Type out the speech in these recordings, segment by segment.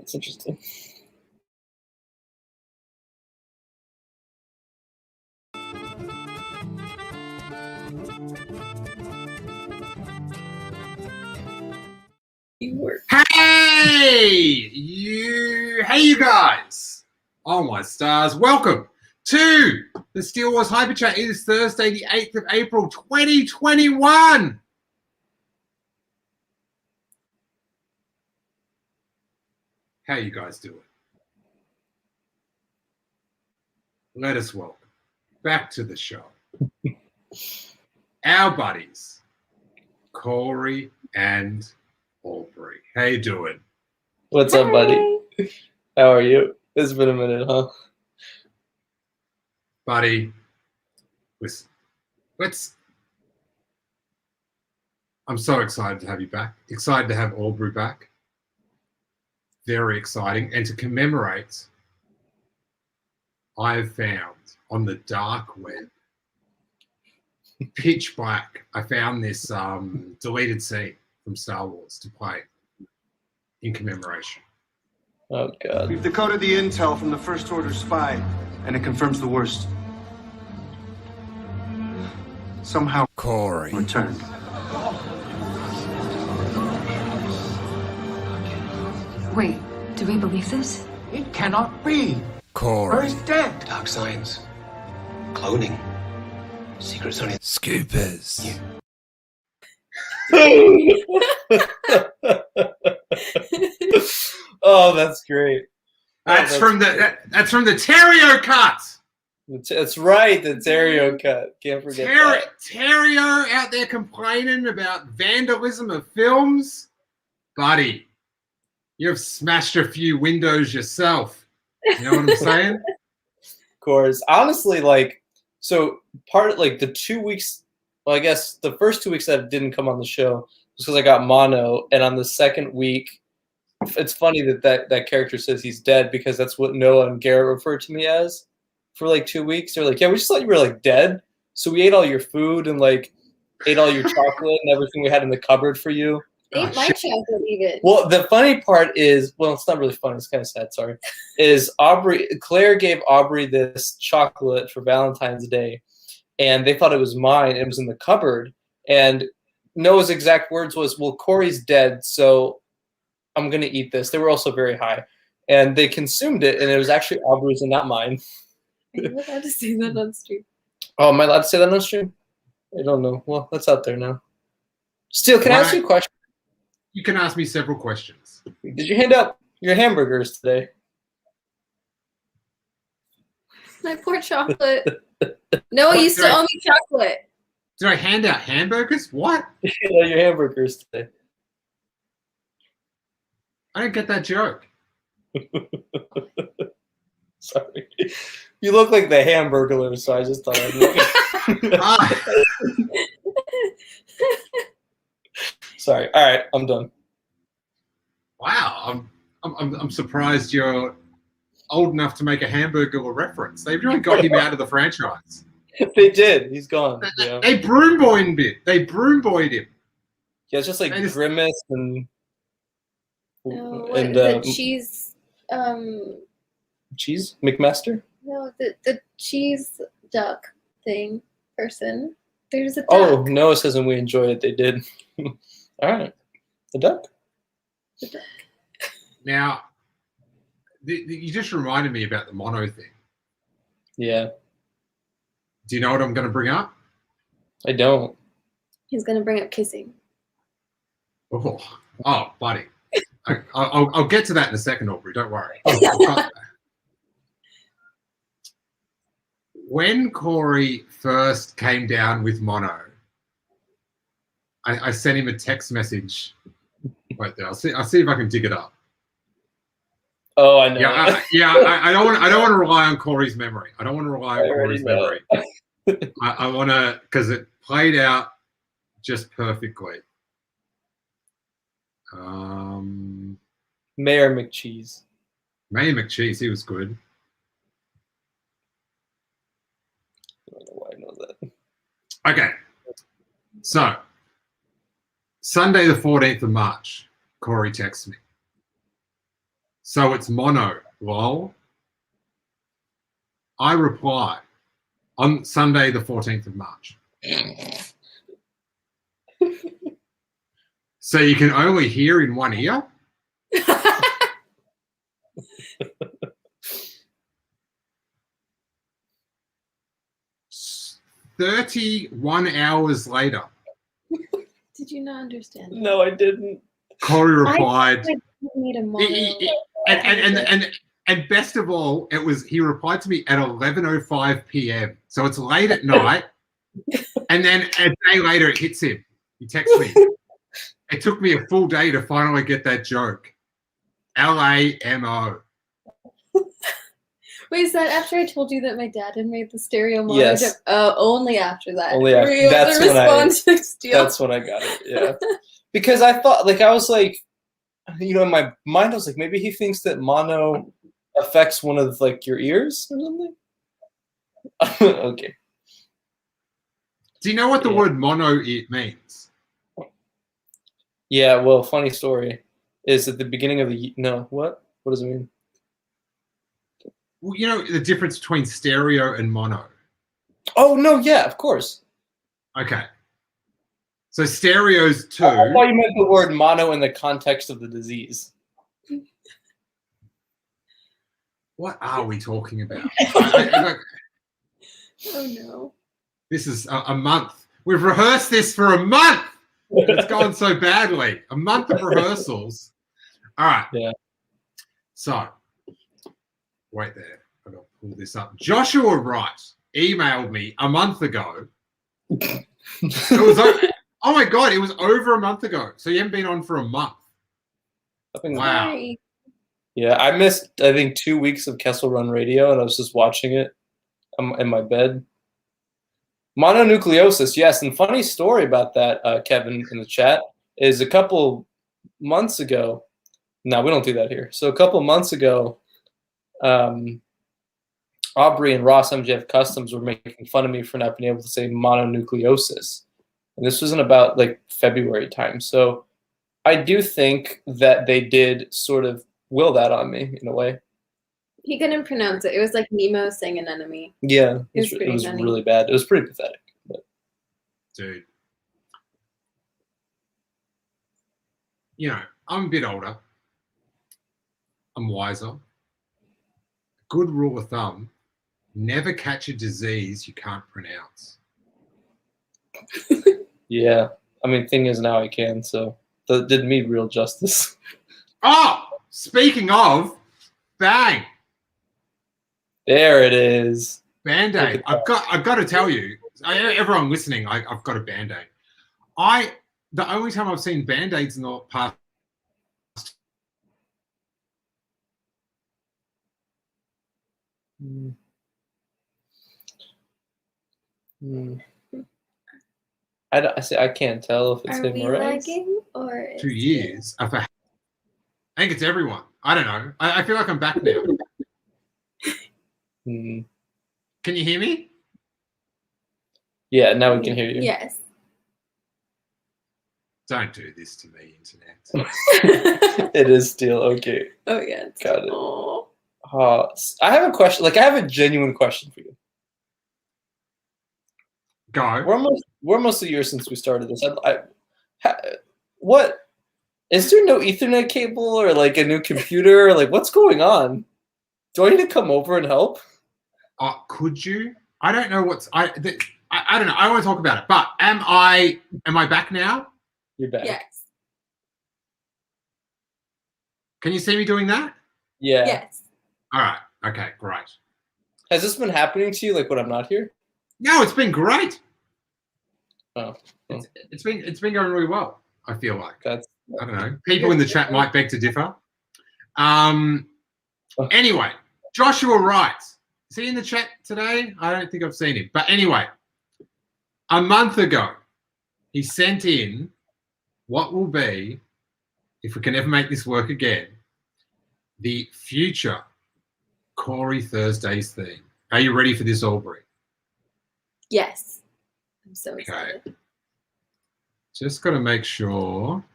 That's interesting. Hey, you guys. Oh, my stars. Welcome to the Steele Wars Hyperchat. It is Thursday, the 8th of April, 2021. How you guys doing? Let us welcome back to the show our buddies, Corey and Aubrey. How you doing? What's up, buddy? How are you? It's been a minute, huh? Buddy, I'm so excited to have you back. Excited to have Aubrey back. Very exciting. And to commemorate, I have found on the dark web, pitch black, I found this deleted scene from Star Wars to play in commemoration. Oh, God. We've decoded the intel from the First Order spy, and it confirms the worst. Somehow, Corey returned. Wait, do we believe this? It cannot be. Corey. He's dead. Dark science, cloning, secret Sony. Scoopers. Oh, that's great. That's from the Terrio cut. That's right, the Terrio cut. Can't forget that. Terrio out there complaining about vandalism of films. Buddy, you've smashed a few windows yourself. You know what I'm saying? Of course. Honestly, like, so part like the 2 weeks, well, I guess the first 2 weeks that didn't come on the show was because I got mono, and on the second week, it's funny that character says he's dead because that's what Noah and Garrett referred to me as for like 2 weeks. They're like, yeah, we just thought you were like dead. So we ate all your food and like ate all your chocolate and everything we had in the cupboard for you. Ate my chocolate even. Well, the funny part is, well, it's not really funny. It's kind of sad. Sorry. Is Claire gave Aubrey this chocolate for Valentine's Day, and they thought it was mine. It was in the cupboard, and Noah's exact words was, "Well, Corey's dead, so I'm gonna eat this." They were also very high, and they consumed it, and it was actually Aubrey's and not mine. Are you allowed to say that on stream? Oh, am I allowed to say that on stream? I don't know. Well, that's out there now. Steele, can I ask you a question? You can ask me several questions. Did you hand out your hamburgers today? My poor chocolate. Noah used to owe me chocolate. Did I hand out hamburgers? What? Your hamburgers today. I didn't get that joke. Sorry. You look like the Hamburglar, so I just thought I'd Sorry. All right, I'm done. Wow, I'm surprised you're old enough to make a Hamburglar reference. They really got him out of the franchise. They did. He's gone. Yeah. They broom-boyed him. Yeah, it's just like Grimace and the cheese. Cheese McMaster. No, the cheese duck thing person. There's a duck. Oh, Noah says when we enjoyed it, they did. All right, the duck. The duck. Now, you just reminded me about the mono thing. Yeah. Do you know what I'm going to bring up? I don't. He's gonna bring up kissing. Oh, buddy. I'll get to that in a second, Aubrey. Don't worry. When Corey first came down with mono, I sent him a text message. Wait there. I'll see if I can dig it up. Oh, I know. I don't want to rely on Corey's memory. I don't want to rely on Corey's memory. I want to, because it played out just perfectly. Mayor McCheese. Mayor McCheese, he was good. I don't know why I know that. Okay. So, Sunday the 14th of March, Corey texts me. So it's mono, lol. I reply on Sunday, the 14th of March. So you can only hear in one ear? 31 hours later, Did you not understand? No, I didn't. Corey replied, I need a mono. and best of all, he replied to me at 11:05 p.m. So it's late at night, and then a day later it hits him. He texts me. It took me a full day to finally get that joke. LAMO. Wait, is that after I told you that my dad had made the stereo mono Yes. joke? Oh, only after that. Only after. Were you able to respond to Steele? That's when I got it. Yeah, because I thought, like, I was like, you know, in my mind, I was like, maybe he thinks that mono affects one of like your ears or something. Okay. Do you know what the Yeah. word mono means? Yeah. Well, funny story is at the beginning of the what? What does it mean? Well, you know the difference between stereo and mono. Oh no! Yeah, of course. Okay. So stereo's two. I thought you meant the word mono in the context of the disease. What are we talking about? Oh no. This is a month. We've rehearsed this for a month. And it's gone so badly. A month of rehearsals. All right. Yeah. So, wait there. I've got to pull this up. Joshua Wright emailed me a month ago. It was oh my God, it was over a month ago. So you haven't been on for a month. Wow. Sorry. Yeah, I missed, I think, 2 weeks of Kessel Run Radio, and I was just watching it in my bed. Mononucleosis, yes. And funny story about that, Kevin, in the chat, is a couple months ago. No, we don't do that here. So a couple months ago, Aubrey and Ross MJF Customs were making fun of me for not being able to say mononucleosis. And this was in about like February time. So I do think that they did sort of will that on me in a way. He couldn't pronounce it. It was like Nemo saying an enemy. Yeah, It it was funny. really bad. It was pretty pathetic. But. Dude. You know, I'm a bit older. I'm wiser. Good rule of thumb, never catch a disease you can't pronounce. Yeah, I mean, thing is now I can, so that did me real justice. Oh, speaking of, bang, There it is. Band-Aid. I've got to tell you, everyone listening, I've got a Band-Aid. The only time I've seen Band-Aids in the past. I can't tell if it's Are him we or us. lagging or is 2 years. I think it's everyone. I don't know. I feel like I'm back now. Hmm. Can you hear me? Yeah, now we can hear you. Yes. Don't do this to me, internet. It is still okay. Oh yeah. Got it. Oh. I have a question. Like, I have a genuine question for you. Go. We're almost a year since we started this. What is there no Ethernet cable or like a new computer? Like, what's going on? Do I need to come over and help? Could you? I don't know what's. I don't know. I don't want to talk about it. But am I back now? You're back. Yes. Can you see me doing that? Yeah. Yes. All right. Okay. Great. Has this been happening to you, like when I'm not here? No, it's been great. Oh. It's been going really well. I feel like. That's I don't know. People in the chat might beg to differ. Anyway, Joshua Wright. Is he in the chat today? I don't think I've seen him. But anyway, a month ago, he sent in what will be, if we can ever make this work again, the future Corey Thursdays theme. Are you ready for this, Aubrey? Yes. I'm so excited. Just got to make sure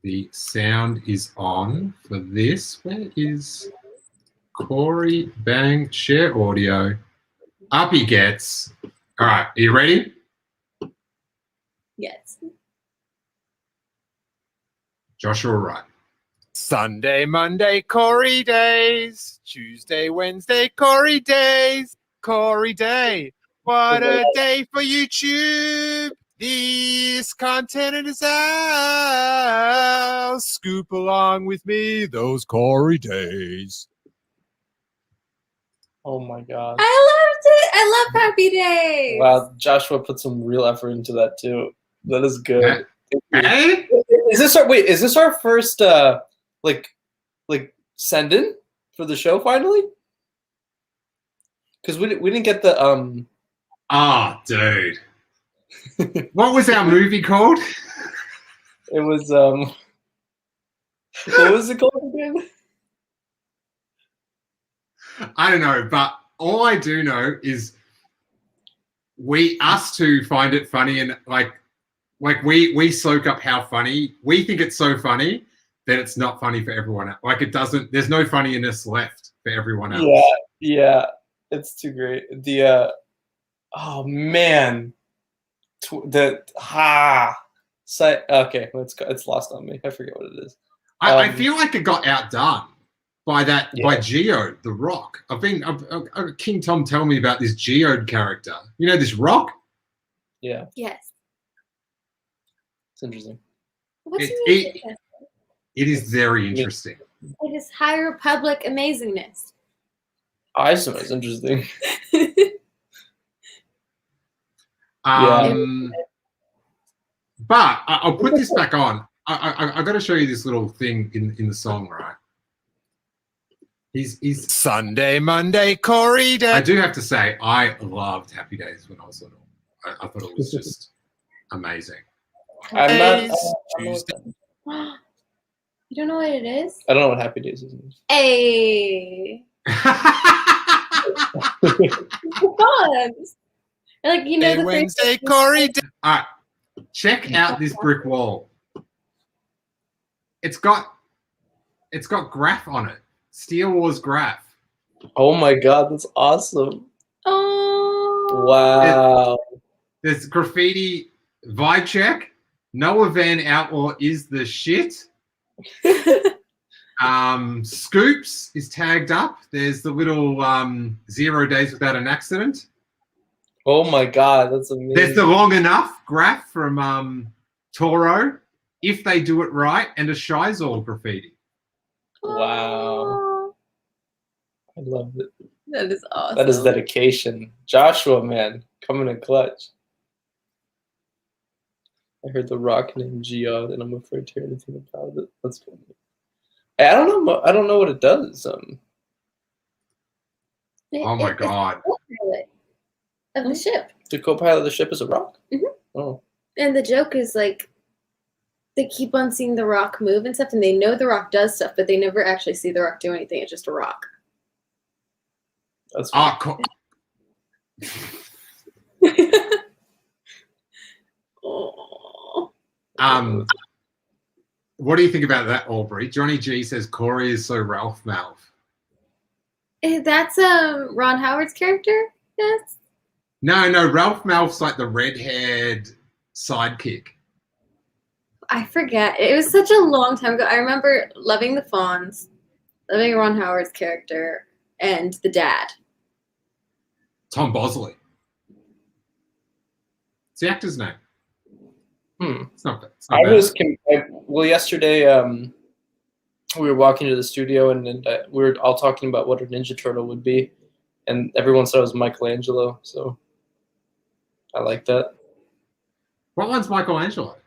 The sound is on for this. Where is Corey? Bang, share audio. Up he gets. All right, are you ready? Yes. Joshua Wright. Sunday, Monday, Corey days. Tuesday, Wednesday, Corey days. Corey day. What a day for YouTube. This content is out. Scoop along with me those Corey days. Oh my god. I loved it. I love Happy Days. Wow, Joshua put some real effort into that too. That is good. Hey? Is this our first like send in for the show finally? Because we didn't get the Ah, dude. What was our movie called? it was what was it called again? I don't know, but all I do know is us two find it funny, and like we soak up how funny we think it's so funny that it's not funny for everyone else. Like it doesn't. There's no funniness left for everyone else. Yeah, it's too great. The oh man, okay, it's lost on me. I forget what it is. I feel like it got outdone by Geode, the Rock. I've King Tom tell me about this Geode character. You know this Rock? Yeah, Yes. it's interesting. What's It is very interesting. It is High Republic amazingness. I assume it's interesting. But I'll put this back on. I got to show you this little thing in the song, right? He's Sunday, Monday, Corey day. I do have to say, I loved Happy Days when I was little. I thought it was just amazing. I'm not. Tuesday. You don't know what it is? I don't know what Happy Days is. Hey. Fun. Like you know the Wednesday, Corey day. All right, check out this brick wall. It's got graph on it. Steele Wars graph. Oh my god, that's awesome! Oh. Wow. There's graffiti. Vibe check. Noah Van Outlaw is the shit. Scoops is tagged up. There's the little 0 days without an accident. Oh my god, that's amazing. There's the long enough graph from Toro, if they do it right, and a Shizor graffiti. Wow. I love it. That is awesome. That is dedication. Joshua, man, coming in clutch. I heard the rock named Geode, and I'm afraid to hear anything about it. That's good. I don't know. I don't know what it does. Oh my god! Of the ship. The co-pilot of the ship is a rock. Mm-hmm. Oh. And the joke is like they keep on seeing the rock move and stuff, and they know the rock does stuff, but they never actually see the rock do anything. It's just a rock. That's cool. Oh. What do you think about that, Aubrey? Johnny G says Corey is so Ralph Malph. That's Ron Howard's character. Yes. No, Ralph Malph's like the red-haired sidekick. I forget. It was such a long time ago. I remember loving the Fonz, loving Ron Howard's character, and the dad. Tom Bosley. It's the actor's name. It's not bad. Well, yesterday we were walking to the studio and we were all talking about what a Ninja Turtle would be, and everyone said it was Michelangelo. So I like that. What one's Michelangelo?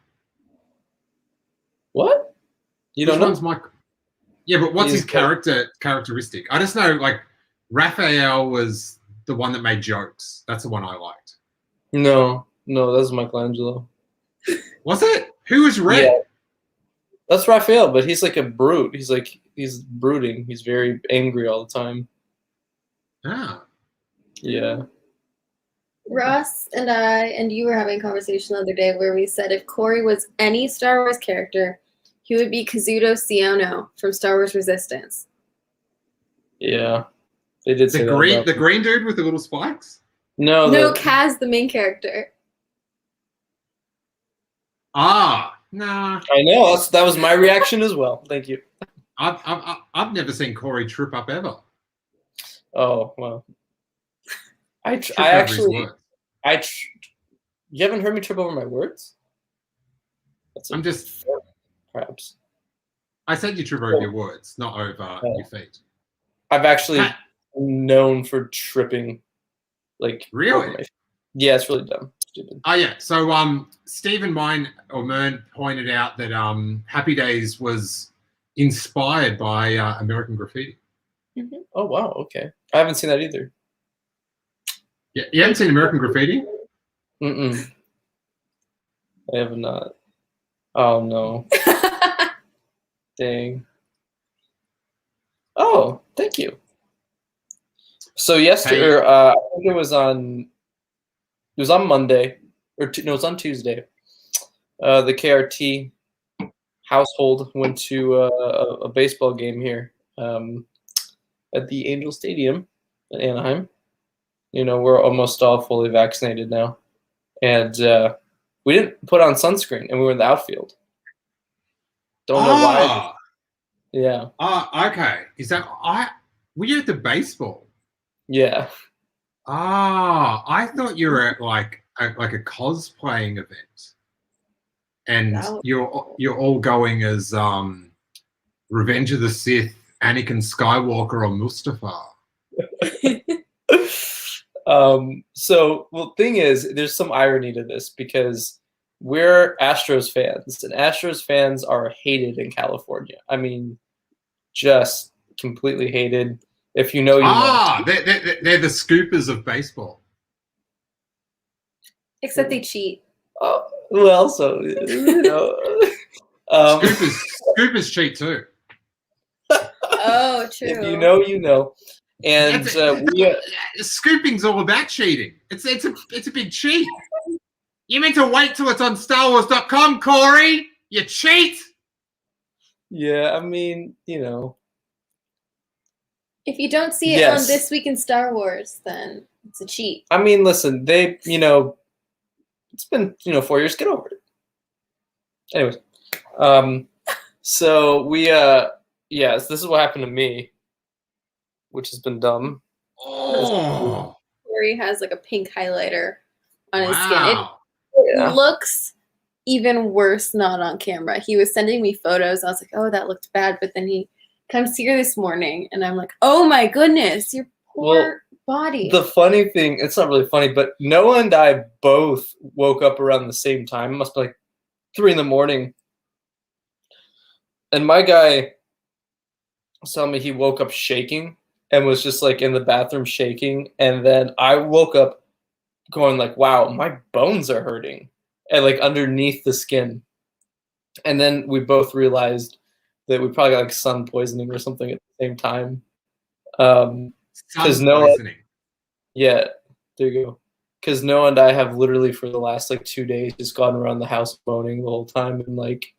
What? You don't know? One's Mike? Yeah, but what's his characteristic? I just know like Raphael was the one that made jokes. That's the one I liked. No, that's Michelangelo. Was it? Who was Red? Yeah. That's Raphael, but he's like a brute. He's brooding. He's very angry all the time. Ah. Yeah. Ross and I and you were having a conversation the other day where we said if Corey was any Star Wars character, he would be Kazuto Siono from Star Wars Resistance. Yeah, they did say The green dude with the little spikes. No, Kaz, the main character. Ah, nah. I know that was my reaction as well. Thank you. I've never seen Corey trip up ever. Oh well. I Trip over his actually words. You haven't heard me trip over my words? I'm just perhaps. I said you trip over your words, not over your feet. I've actually known for tripping, like really. Yeah, it's really dumb, stupid. Oh yeah. So Stephen Mern pointed out that Happy Days was inspired by American Graffiti. Mm-hmm. Oh wow, okay. I haven't seen that either. Yeah, you haven't seen American Graffiti? Mm-mm. I have not. Oh no. Dang. Oh, thank you. So yesterday, I think it was on Monday, no, it was on Tuesday. The KRT household went to a baseball game here at the Angel Stadium in Anaheim. You know, we're almost all fully vaccinated now. And we didn't put on sunscreen, and we were in the outfield. Don't know why. Yeah. Okay. Is that were you at the baseball? Yeah. I thought you were at like a cosplaying event, and you're all going as Revenge of the Sith, Anakin Skywalker, or Mustafa. So, well, thing is, there's some irony to this because we're Astros fans, and Astros fans are hated in California. I mean, just completely hated. If you know, you know. They're the scoopers of baseball. Except they cheat. Oh, well, so you know. Scoopers cheat too. Oh, true. If you know, you know. And scooping's all about cheating. It's a big cheat. You meant to wait till it's on StarWars.com, Corey. You cheat. Yeah, I mean, you know. If you don't see it on This Week in Star Wars, then it's a cheat. I mean, listen, you know, it's been 4 years. Get over it. Anyways, so we yes, this is what happened to me, which has been dumb. Oh. Corey has like a pink highlighter on his skin. It looks even worse not on camera. He was sending me photos. I was like, oh, that looked bad. But then he comes here this morning, and I'm like, oh my goodness, your poor body. The funny thing, it's not really funny, but Noah and I both woke up around the same time. It must be like 3 a.m. And my guy was telling me he woke up shaking and was just like in the bathroom shaking. And then I woke up going like, wow, my bones are hurting, and like underneath the skin. And then we both realized that we probably got like sun poisoning or something at the same time. Because Noah, yeah, there you go. Because Noah and I have literally for the last like 2 days just gone around the house moaning the whole time, and like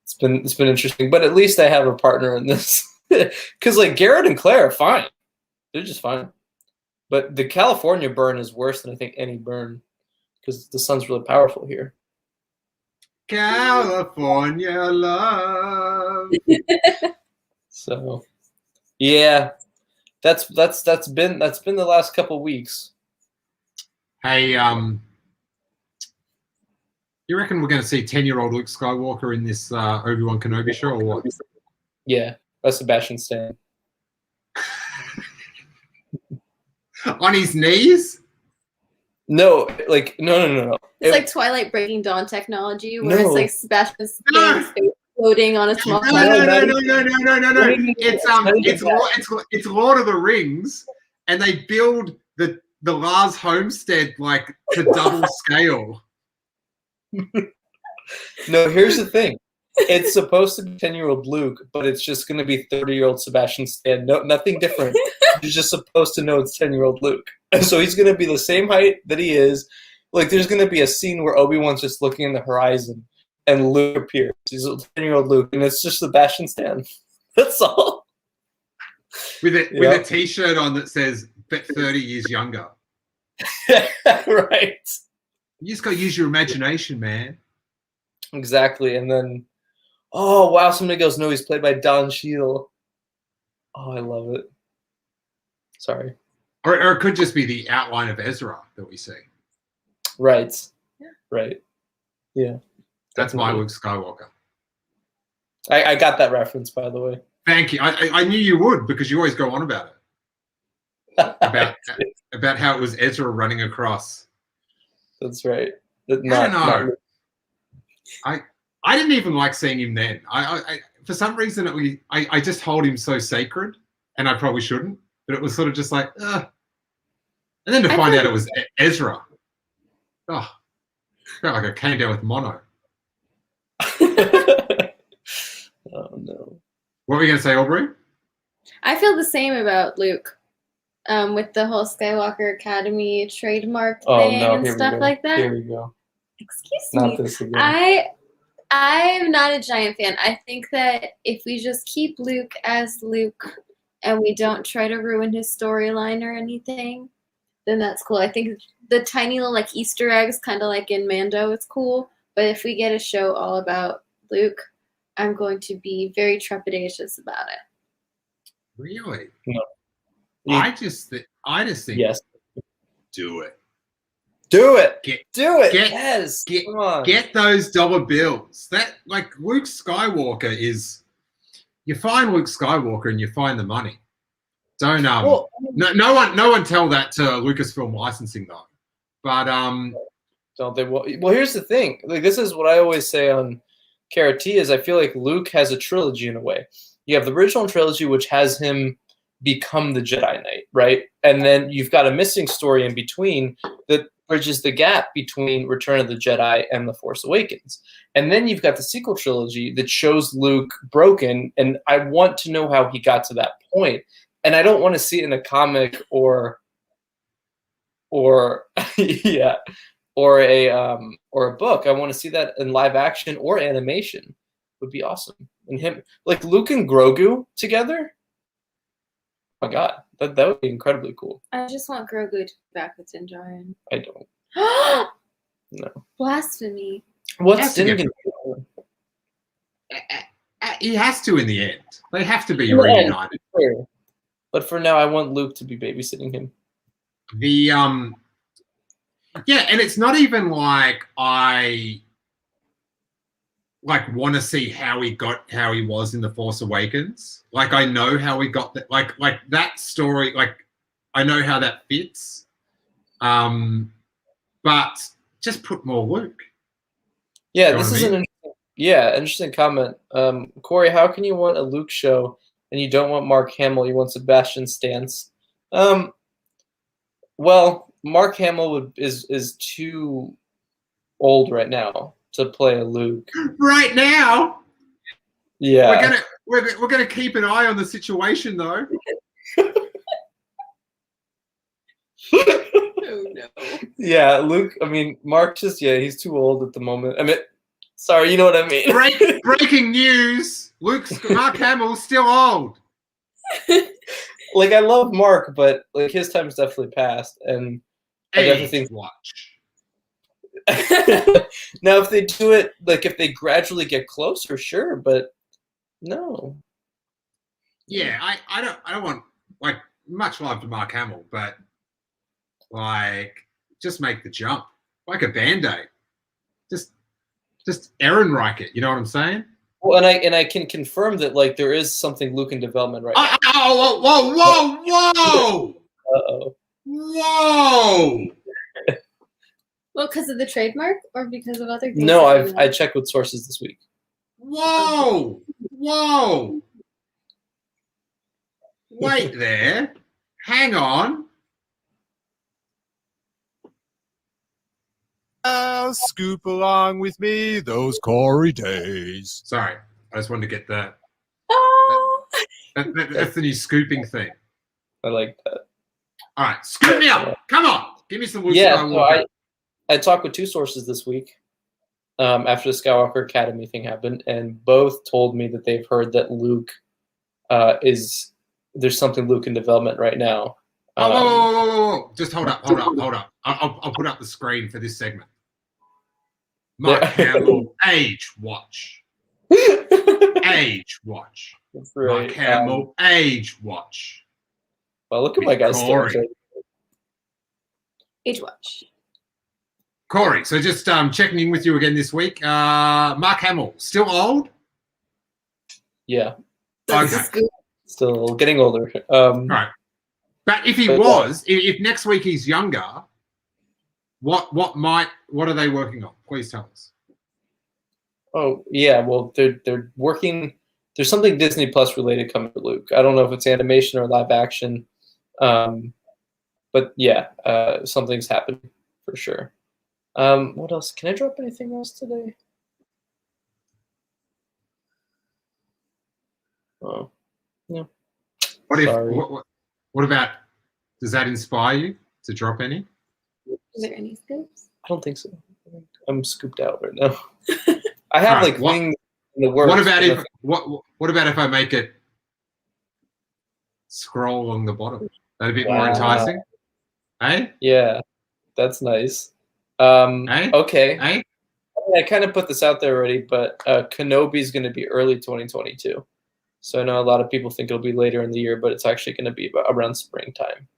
it's been interesting. But at least I have a partner in this. Because like Garrett and Claire are fine, they're just fine. But the California burn is worse than I think any burn because the sun's really powerful here. California love. So, yeah, that's been the last couple of weeks. Hey, you reckon we're going to see 10-year-old Luke Skywalker in this Obi-Wan Kenobi show, or what? Yeah, that's Sebastian Stan. On his knees? No, like no. It's like Twilight Breaking Dawn technology, where it's like Sebastian Stan's face floating on a small planet. No. It's Lord of the Rings, and they build the Lars homestead like to double scale. No, here's the thing. It's supposed to be 10-year-old Luke, but it's just going to be 30-year-old Sebastian Stan. No, nothing different. You're just supposed to know it's 10-year-old Luke. So he's going to be the same height that he is. Like, there's going to be a scene where Obi-Wan's just looking in the horizon, and Luke appears. He's a 10-year-old Luke, and it's just Sebastian Stan. That's all. With a T-shirt on that says "Bet 30 years younger." Right. You just got to use your imagination, man. Exactly. And then, oh wow, somebody goes, no, he's played by Don Cheadle. Oh, I love it. Sorry. Or it could just be the outline of Ezra that we see. Right. Yeah. Right. Yeah. That's my Luke Skywalker. I got that reference, by the way. Thank you. I knew you would, because you always go on about it. about how it was Ezra running across. That's right. I don't know. I didn't even like seeing him then. I for some reason I just hold him so sacred, and I probably shouldn't. But it was sort of just like, and then to find out it was Ezra. Oh, felt like I came down with mono. Oh no. What were you going to say, Aubrey? I feel the same about Luke, with the whole Skywalker Academy trademark thing and stuff like that. Here we go. Excuse Not me. this again. I'm not a giant fan. I think that if we just keep Luke as Luke and we don't try to ruin his storyline or anything, then that's cool. I think the tiny little like Easter eggs, kind of like in Mando, it's cool. But if we get a show all about Luke, I'm going to be very trepidatious about it. Really? No. I just think yes. Do it. Do it. Do it. Yes. Come on. Get those dollar bills. That, like, Luke Skywalker is, you find Luke Skywalker and you find the money. Don't no one tell that to Lucasfilm licensing though. But don't they? Well, here's the thing. Like, this is what I always say on Karate is I feel like Luke has a trilogy in a way. You have the original trilogy, which has him become the Jedi Knight, right? And then you've got a missing story in between that bridges the gap between Return of the Jedi and The Force Awakens. And then you've got the sequel trilogy that shows Luke broken, and I want to know how he got to that point. And I don't want to see it in a comic or yeah, or a book. I want to see that in live action or animation. Would be awesome. And him, like Luke and Grogu together. Oh my God, that would be incredibly cool. I just want Grogu to be back with Din Djarin. I don't. No. Blasphemy. What's Din Djarin? He has to in the end. They have to be reunited. Sure. But for now, I want Luke to be babysitting him. Yeah, and it's not even like I want to see how he was in The Force Awakens. Like, I know how he got that. Like that story. Like, I know how that fits. But just put more Luke. Yeah, you know this is an interesting comment. Corey, how can you want a Luke show and you don't want Mark Hamill? You want Sebastian Stan? Well, Mark Hamill is too old right now to play a Luke. Right now? Yeah. We're gonna keep an eye on the situation though. Oh no. Yeah, Luke. I mean, Mark he's too old at the moment. I mean, sorry, you know what I mean. Breaking news: Mark Hamill's still old. Like, I love Mark, but like his time's definitely passed, and I definitely think watch. Now, if they do it, like if they gradually get closer, sure, but no. Yeah, I don't want, like, much love to Mark Hamill, but like, just make the jump like a Band-Aid. Just Ehrenreich it. You know what I'm saying? Well, and I can confirm that like there is something Luke in development right now. Whoa! Uh-oh. Whoa! Well, because of the trademark or because of other things? No, I checked with sources this week. Whoa! Wait there. Hang on. Scoop along with me those Corey days. Sorry, I just wanted to get that. Oh. That's the new scooping thing. I like that. All right, scoop me up. Come on. Give me some Luke Yeah, Skywalker. so I talked with two sources this week. after the Skywalker Academy thing happened, and both told me that they've heard that Luke there's something Luke in development right now. Whoa. Just hold up. I'll put up the screen for this segment. Mark Hamill, age watch. Age watch. That's right. Mark Hamill, age watch. Well, look at my guy's Corey. Age watch. Corey, so just checking in with you again this week. Mark Hamill, still old? Yeah. Okay. Still getting older. All right. But if he was, if next week he's younger, what are they working on? Please tell us. Oh yeah, well they're working. There's something Disney Plus related coming to Luke. I don't know if it's animation or live action, but yeah, something's happening for sure. What else? Can I drop anything else today? Oh, yeah. What about? Does that inspire you to drop any? Is there any scoops? I don't think so. I'm scooped out right now. I have Right, things in the works. What about if I make it scroll along the bottom? That a bit more enticing? Hey? Yeah, that's nice. Hey? Okay. Hey? I kind of put this out there already, but Kenobi's going to be early 2022. So I know a lot of people think it'll be later in the year, but it's actually going to be around springtime.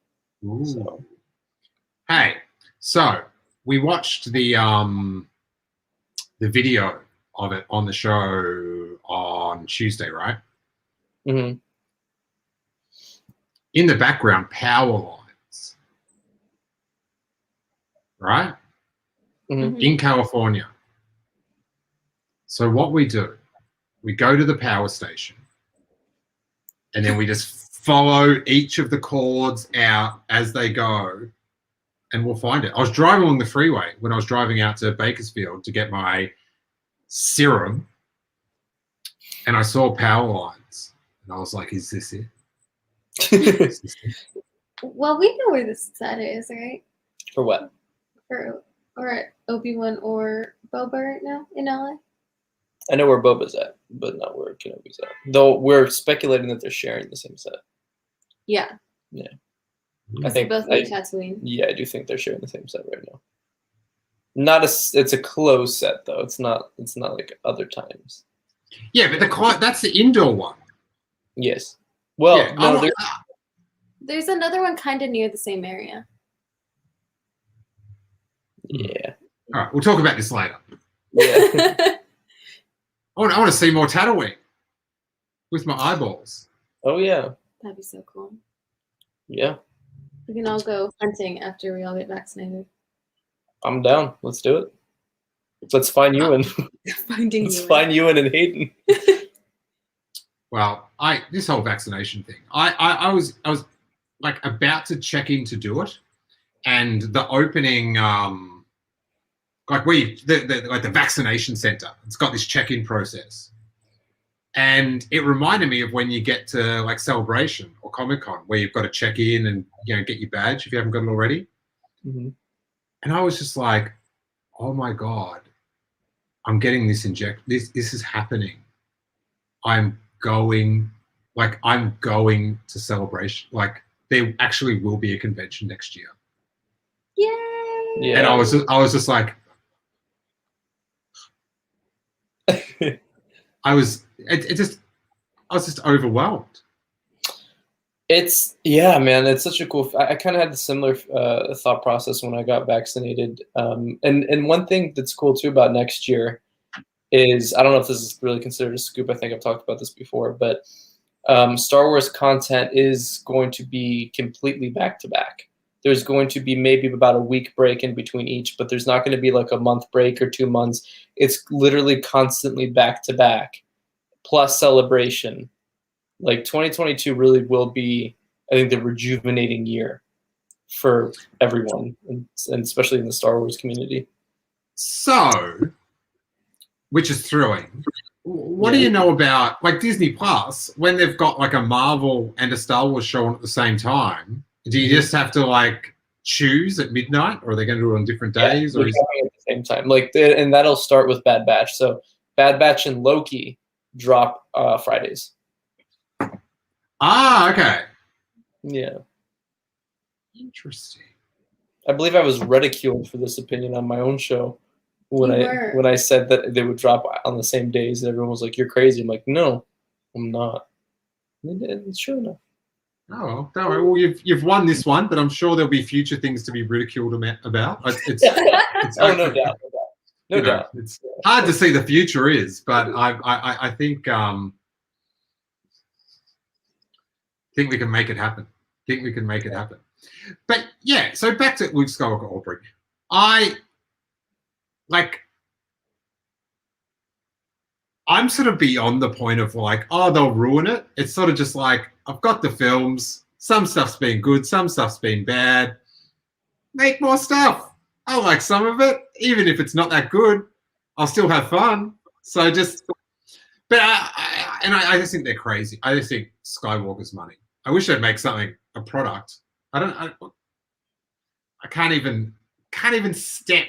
Ooh. So. Hey, so we watched the video of it on the show on Tuesday, right? Mm-hmm. In the background, power lines, right? Mm-hmm. In California. So what we do, we go to the power station, and then we just follow each of the cords out as they go, and we'll find it. I was driving along the freeway when I was driving out to Bakersfield to get my serum, and I saw power lines, and I was like, is this it? Is this it? Well, we know where the set is, right? For what? Or at Obi-Wan or Boba right now in LA? I know where Boba's at, but not where Kenobi's at. Though we're speculating that they're sharing the same set. Yeah. Yeah. I think both like Tatooine. Yeah, I do think they're sharing the same set right now. It's a closed set though. It's not like other times. Yeah, but that's the indoor one. Yes. Well, yeah, no, there's another one kind of near the same area. Yeah. All right, we'll talk about this later. Yeah. I want to see more Tatooine with my eyeballs. Oh yeah. That'd be so cool. Yeah. We can all go hunting after we all get vaccinated. I'm down. Let's do it. Let's find Ewan. Let's find Ewan and Hayden. Well, this whole vaccination thing, I was like about to check in to do it, and the opening like the vaccination center, it's got this check-in process, and it reminded me of when you get to like Celebration or Comic-Con where you've got to check in and get your badge if you haven't got it already. Mm-hmm. And I was just like, oh my god, I'm getting this this is happening. I'm going to Celebration. Like there actually will be a convention next year. Yay! Yeah. And I was just like, I was just overwhelmed. Man, it's such a cool. I kind of had the similar thought process when I got vaccinated. And one thing that's cool too about next year is, I don't know if this is really considered a scoop. I think I've talked about this before, but Star Wars content is going to be completely back to back. There's going to be maybe about a week break in between each, but there's not going to be like a month break or 2 months. It's literally constantly back to back, plus Celebration. Like 2022 really will be, I think, the rejuvenating year for everyone, and especially in the Star Wars community. So, which is thrilling. What do you know about like Disney Plus when they've got like a Marvel and a Star Wars show on at the same time? Do you just have to like choose at midnight, or are they going to do it on different days? They're Or is dropping at the same time. And that'll start with Bad Batch. So Bad Batch and Loki drop Fridays. okay, Yeah. interesting. I believe I was ridiculed for this opinion on my own show when You were. when I said that they would drop on the same days. And everyone was like, "You're crazy." I'm like, "No, I'm not." And they did, sure enough. Oh, well, don't worry. Well, you've won this one, but I'm sure there'll be future things to be ridiculed about. It's Oh, no doubt, no you know, doubt. it's hard to see the future is, but I think we can make it happen. Think we can make it happen. But yeah, so back to Luke Skywalker Aubrey. I'm sort of beyond the point of like, oh, they'll ruin it. It's sort of just like, I've got the films. Some stuff's been good. Some stuff's been bad. Make more stuff. I like some of it. Even if it's not that good, I'll still have fun. So just, but I just think they're crazy. I just think Skywalker's money. I wish they'd make something, a product. I can't even step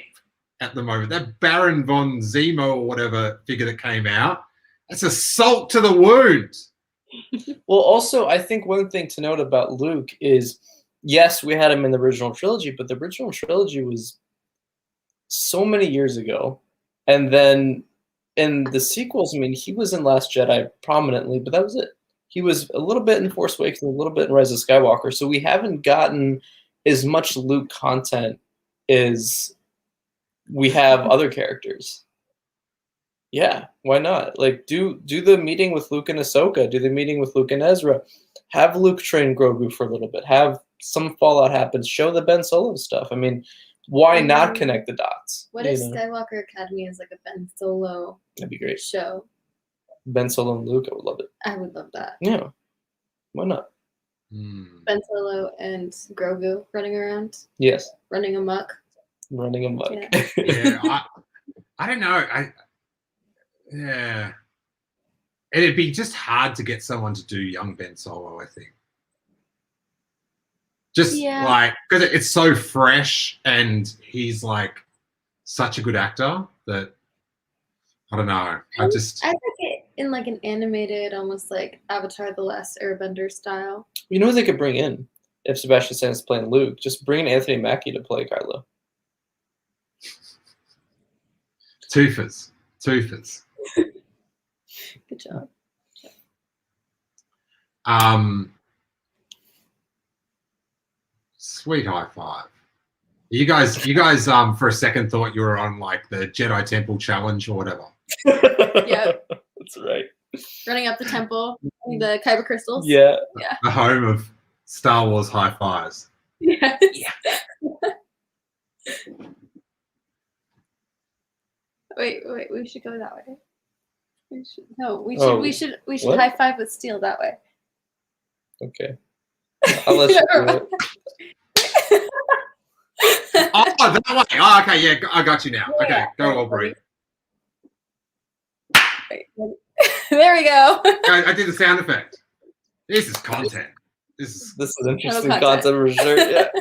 at the moment. That Baron von Zemo or whatever figure that came out, that's a salt to the wound. Well, also, I think one thing to note about Luke is, yes, we had him in the original trilogy, but the original trilogy was so many years ago. And then in the sequels, I mean, he was in Last Jedi prominently, but that was it. He was a little bit in Force Awakens, a little bit in Rise of Skywalker. So we haven't gotten as much Luke content as we have other characters. Yeah, why not? Like, do the meeting with Luke and Ahsoka, do the meeting with Luke and Ezra, have Luke train Grogu for a little bit, have some fallout happen, show the Ben Solo stuff. I mean, why not connect the dots? What if Skywalker Academy is like a Ben Solo That'd be great. show? Ben Solo and Luke, I would love it. I would love that. Yeah, why not? Ben Solo and Grogu running around, Yes, running amok. running amok. Yeah. Yeah, I don't know. Yeah, it'd be just hard to get someone to do young Ben Solo, I think. Just like, because it's so fresh and he's like such a good actor that I don't know. I like it in like an animated, almost like Avatar: The Last Airbender style. You know who they could bring in if Sebastian Stan's playing Luke? Just bring in Anthony Mackie to play Kylo. Twofers. Good job. Sweet high five. You guys for a second thought you were on like the Jedi Temple Challenge or whatever. Yeah. That's right. Running up the temple, the kyber crystals. Yeah. The home of Star Wars high fives. Yes. Yeah. Wait, we should go that way. We should what? high five with Steele that way. Okay. I'll let you do it. Oh, that way. Oh, okay, yeah, I got you now. Okay, go Aubrey. There we go. I did the sound effect. This is content. This is interesting content for sure. Yeah.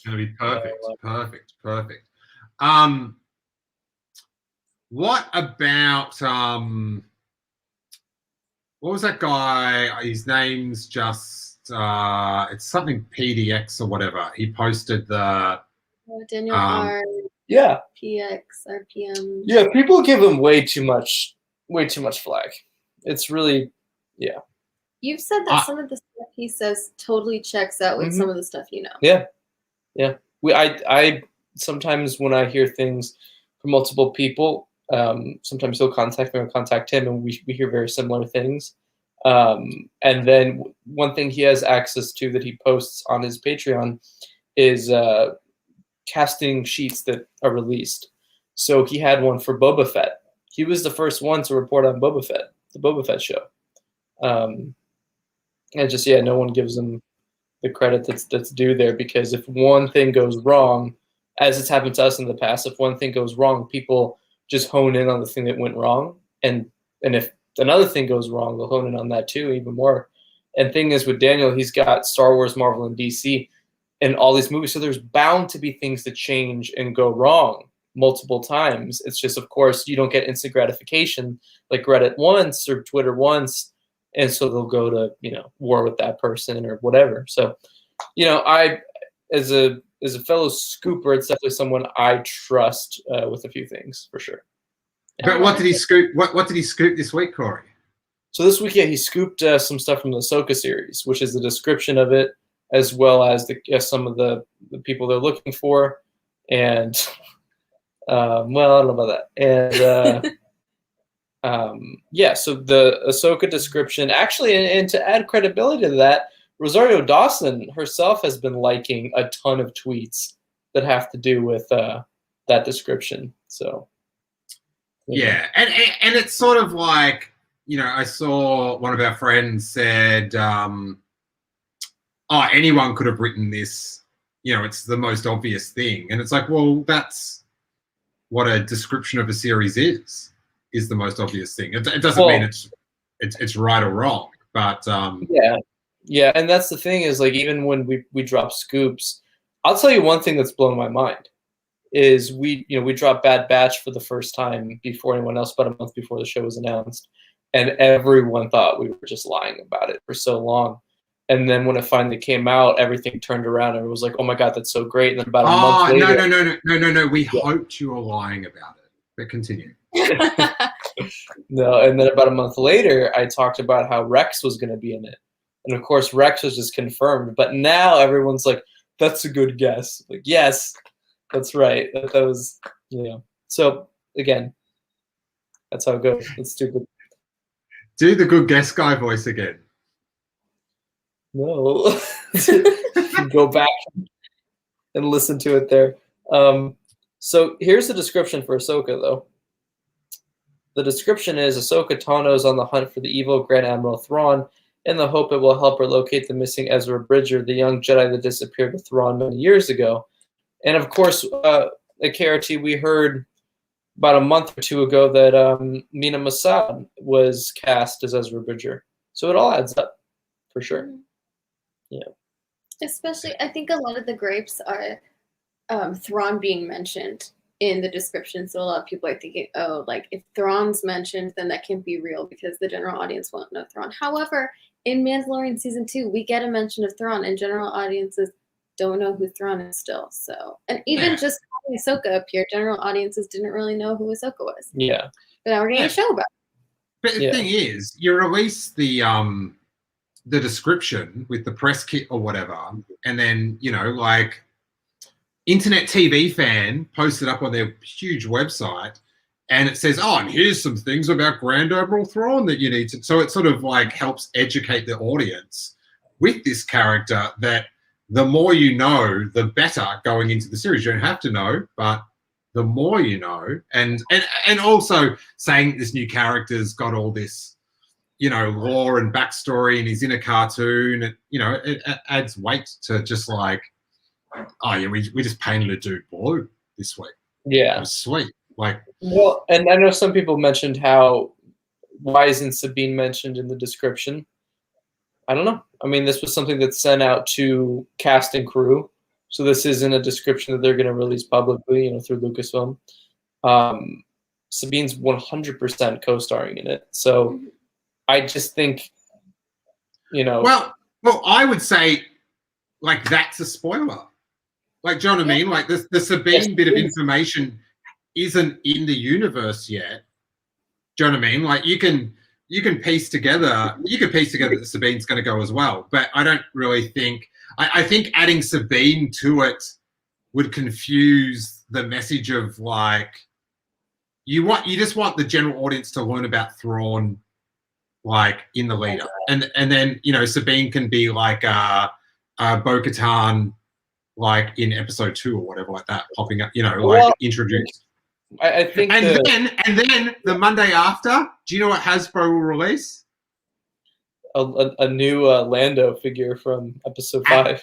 gonna be perfect. Perfect. What about what was that guy? His name's just it's something PDX or whatever. He posted the Daniel R. Yeah. PX RPM. Yeah, people give him way too much flack. It's really, yeah. You've said that some of the stuff he says totally checks out with some of the stuff you know. Yeah. I sometimes when I hear things from multiple people, sometimes he'll contact me or contact him, and we hear very similar things. And then one thing he has access to that he posts on his Patreon is casting sheets that are released. So he had one for Boba Fett. He was the first one to report on Boba Fett, the Boba Fett show. And just, no one gives him the credit that's due there, because if one thing goes wrong, as it's happened to us in the past, if one thing goes wrong, people just hone in on the thing that went wrong. And if another thing goes wrong, they'll hone in on that too, even more. And thing is with Daniel, he's got Star Wars, Marvel, and DC. in all these movies. So there's bound to be things that change and go wrong multiple times. It's just, of course, you don't get instant gratification like Reddit once or Twitter once, and so they'll go to, you know, war with that person or whatever. So, you know, I, as a fellow scooper, it's definitely someone I trust with a few things for sure. But what did he scoop? What did he scoop this week, Corey? So this week, yeah, he scooped some stuff from the Ahsoka series, which is the description of it, as well as some of the people they're looking for, and well, I don't know about that. And yeah, so the Ahsoka description, actually, and to add credibility to that, Rosario Dawson herself has been liking a ton of tweets that have to do with that description. So yeah, and it's sort of like, you know, I saw one of our friends said, oh, anyone could have written this. You know, it's the most obvious thing. And it's like, well, that's what a description of a series is the most obvious thing. It doesn't mean it's right or wrong, but yeah, and that's the thing is, like, even when we drop scoops, I'll tell you one thing that's blown my mind is we dropped Bad Batch for the first time before anyone else, about a month before the show was announced, and everyone thought we were just lying about it for so long. And then when it finally came out, everything turned around and it was like, oh my God, that's so great. And then about a month later. No. We hoped you were lying about it. But continue. No, and then about a month later, I talked about how Rex was going to be in it. And of course, Rex was just confirmed. But now everyone's like, that's a good guess. Like, yes, that's right. That was, yeah. So again, that's how it goes. It's stupid. Do the good guess guy voice again. No. Go back and listen to it there. So here's the description for Ahsoka, though. The description is Ahsoka Tano's on the hunt for the evil Grand Admiral Thrawn in the hope it will help her locate the missing Ezra Bridger, the young Jedi that disappeared with Thrawn many years ago. And of course, at KRT, we heard about a month or two ago that Mina Masad was cast as Ezra Bridger. So it all adds up, for sure. Yeah. Especially, I think a lot of the gripes are Thrawn being mentioned in the description. So a lot of people are thinking, oh, like if Thrawn's mentioned, then that can't be real because the general audience won't know Thrawn. However, in Mandalorian Season 2, we get a mention of Thrawn, and general audiences don't know who Thrawn is still. So, and even just having Ahsoka appear, general audiences didn't really know who Ahsoka was. Yeah. But now we're getting a show about it. But the thing is, you release the description with the press kit or whatever, and then, you know, like Internet TV Fan posted up on their huge website, and it says, oh, and here's some things about Grand Admiral Thrawn that you need to. So it sort of like helps educate the audience with this character that the more you know, the better going into the series. You don't have to know, but the more you know, and also saying this new character's got all this, you know, lore and backstory, and he's in a cartoon, and, you know, it adds weight to just like, oh yeah, we just painted a dude blue this week. Yeah. It was sweet. Like, well, and I know some people mentioned why isn't Sabine mentioned in the description? I don't know. I mean, this was something that's sent out to cast and crew, so this isn't a description that they're going to release publicly, you know, through Lucasfilm. Sabine's 100% co-starring in it, so I just think, you know. Well, I would say, like, that's a spoiler. Like, do you know what I mean? Like, the Sabine bit of information isn't in the universe yet. Do you know what I mean? Like, you can piece together that Sabine's going to go as well, but I don't really think. I think adding Sabine to it would confuse the message of, like, you just want the general audience to learn about Thrawn, like, in the lead up, and then, you know, Sabine can be like Bo-Katan, like in episode 2 or whatever, like that, popping up, you know, like introduced. I think, and then the Monday after, do you know what Hasbro will release? A new Lando figure from episode 5.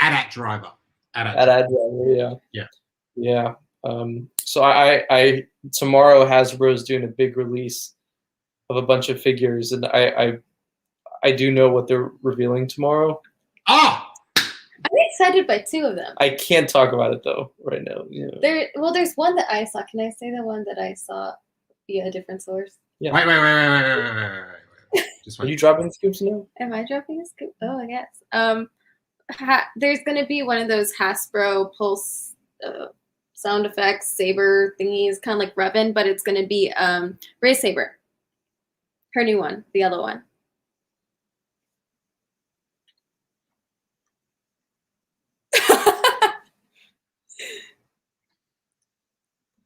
AT-AT driver. AT-AT driver, yeah. Yeah. So I tomorrow Hasbro's doing a big release of a bunch of figures, and I do know what they're revealing tomorrow. Oh! I'm excited by 2 of them. I can't talk about it though right now. Yeah. There's one that I saw. Can I say the one that I saw via a different source? Yeah. Wait. Just Are you wait. dropping the scoops now? Am I dropping a scoop? Oh, I guess. There's gonna be one of those Hasbro Pulse sound effects saber thingies, kind of like Revan, but it's gonna be Rey Saber. Her new one, the yellow one.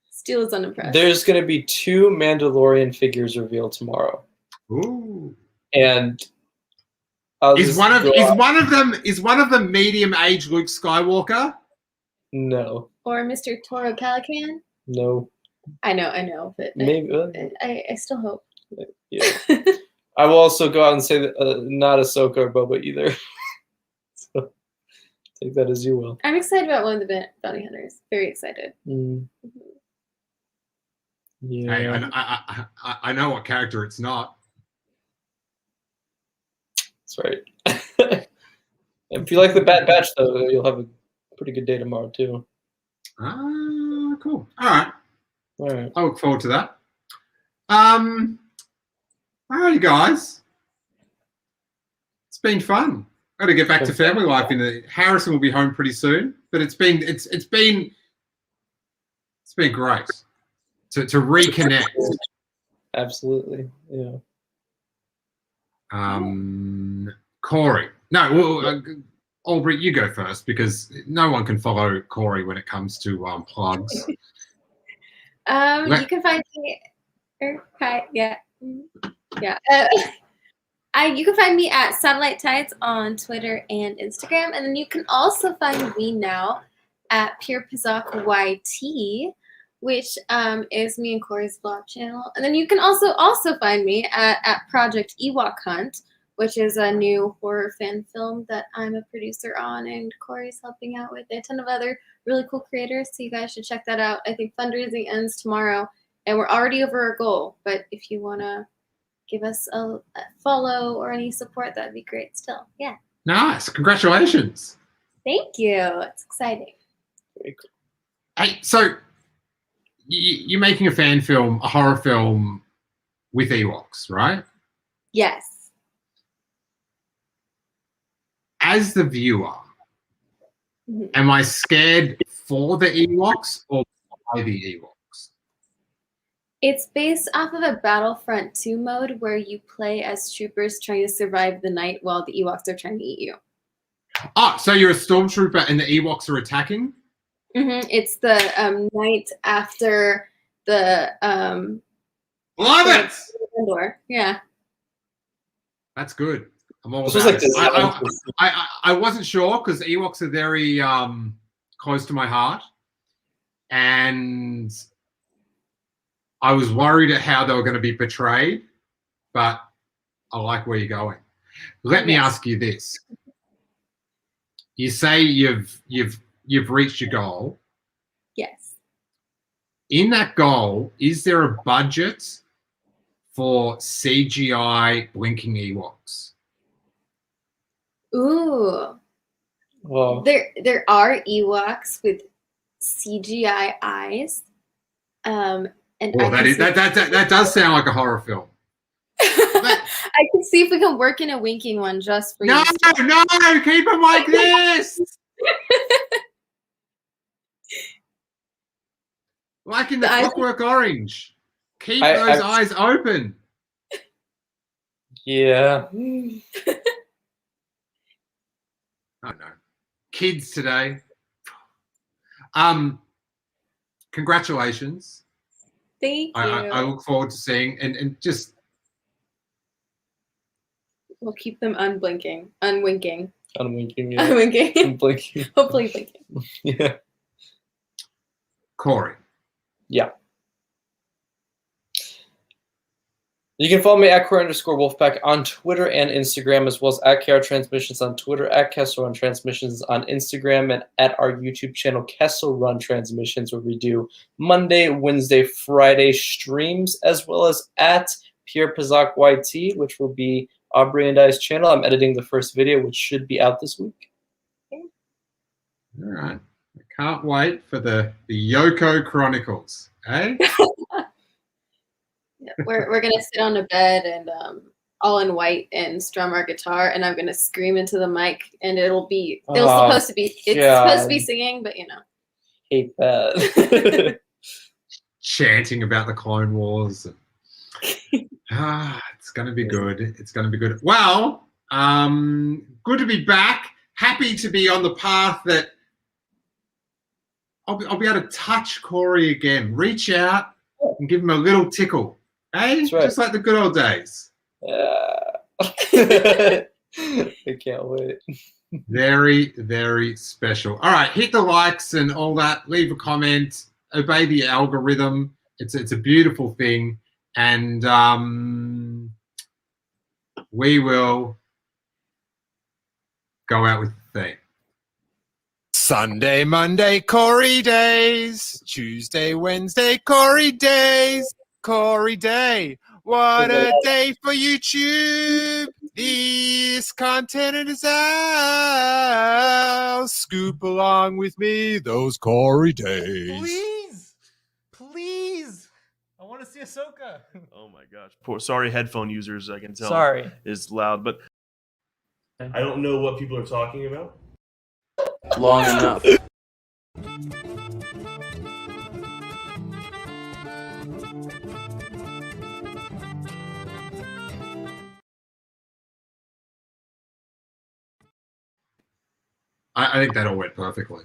Steele is unimpressed. There's going to be 2 Mandalorian figures revealed tomorrow. Ooh. And Is one of them medium-aged Luke Skywalker? No. Or Mr. Toro Calican? No. I know, but Maybe. I still hope. Yeah. I will also go out and say that not Ahsoka or Boba either. So take that as you will. I'm excited about one of the bounty hunters. Very excited. Mm. Yeah. Hey, I know what character it's not. That's right. If you like the Bad Batch, though, you'll have a pretty good day tomorrow, too. Ah, cool. All right. All right. I look forward to that. All right, guys. It's been fun. Got to get back to family life. Harrison will be home pretty soon, but it's been great to reconnect. Absolutely. Yeah. Corey. No, well, Aubrey, you go first because no one can follow Corey when it comes to plugs. You can find me. Hi, yeah. You can find me at Satellite Tides on Twitter and Instagram, and then you can also find me now at Pure Pizak YT, which is me and Corey's vlog channel. And then you can also find me at Project Ewok Hunt, which is a new horror fan film that I'm a producer on, and Corey's helping out with. A ton of other really cool creators, so you guys should check that out. I think fundraising ends tomorrow, and we're already over our goal. But if you want to give us a follow or any support, that'd be great still. Yeah. Nice. Congratulations. Thank you. It's exciting. Very cool. Hey, so you're making a fan film, a horror film with Ewoks, right? Yes. As the viewer, am I scared for the Ewoks or by the Ewoks? It's based off of a Battlefront 2 mode where you play as troopers trying to survive the night while the Ewoks are trying to eat you. Oh, so you're a stormtrooper and the Ewoks are attacking? It's the night after the Love it! Endor. Yeah. That's good. I'm all This was about like it. I wasn't sure because Ewoks are very close to my heart, and I was worried at how they were going to be portrayed, but I like where you're going. Let me ask you this: you say you've reached your goal. Yes. In that goal, is there a budget for CGI blinking Ewoks? Ooh. Well, There are Ewoks with CGI eyes. And Well, that does sound like a horror film. I can see if we can work in a winking one just for No, you. no, keep them like this. Like in the Clockwork Orange. Keep those eyes open. yeah. I don't know. Kids today. Congratulations. Thank you. I look forward to seeing and just We'll keep them unwinking. Unwinking. Yeah. Unwinking. Unblinking. Hopefully blinking. Yeah. Corey. Yeah. You can follow me at Corey_Wolfpack on Twitter and Instagram, as well as at KR Transmissions on Twitter, at Kessel Run Transmissions on Instagram, and at our YouTube channel, Kessel Run Transmissions, where we do Monday, Wednesday, Friday streams, as well as at Pure Pizak YT, which will be Aubrey and I's channel. I'm editing the first video, which should be out this week. All right. I can't wait for the Yoko Chronicles. Eh? Yeah, we're gonna sit on a bed and all in white and strum our guitar, and I'm gonna scream into the mic, and it'll supposed to be singing, but you know. Hate that. Chanting about the Clone Wars. It's going to be good. It's going to be good. Well, good to be back. Happy to be on the path that I'll be able to touch Corey again. Reach out and give him a little tickle. Hey, That's right. Just like the good old days. I can't wait. Very, very special. All right, hit the likes and all that. Leave a comment. Obey the algorithm. It's a beautiful thing, and we will go out with the theme. Sunday, Monday, Corey days. Tuesday, Wednesday, Corey days. Corey day. What a day for YouTube. This content is ours. Scoop along with me those Corey days. Please. I want to see Ahsoka. Oh my gosh. Sorry, headphone users, I can tell. Sorry. It's loud, but I don't know what people are talking about. Long enough. I think that all went perfectly.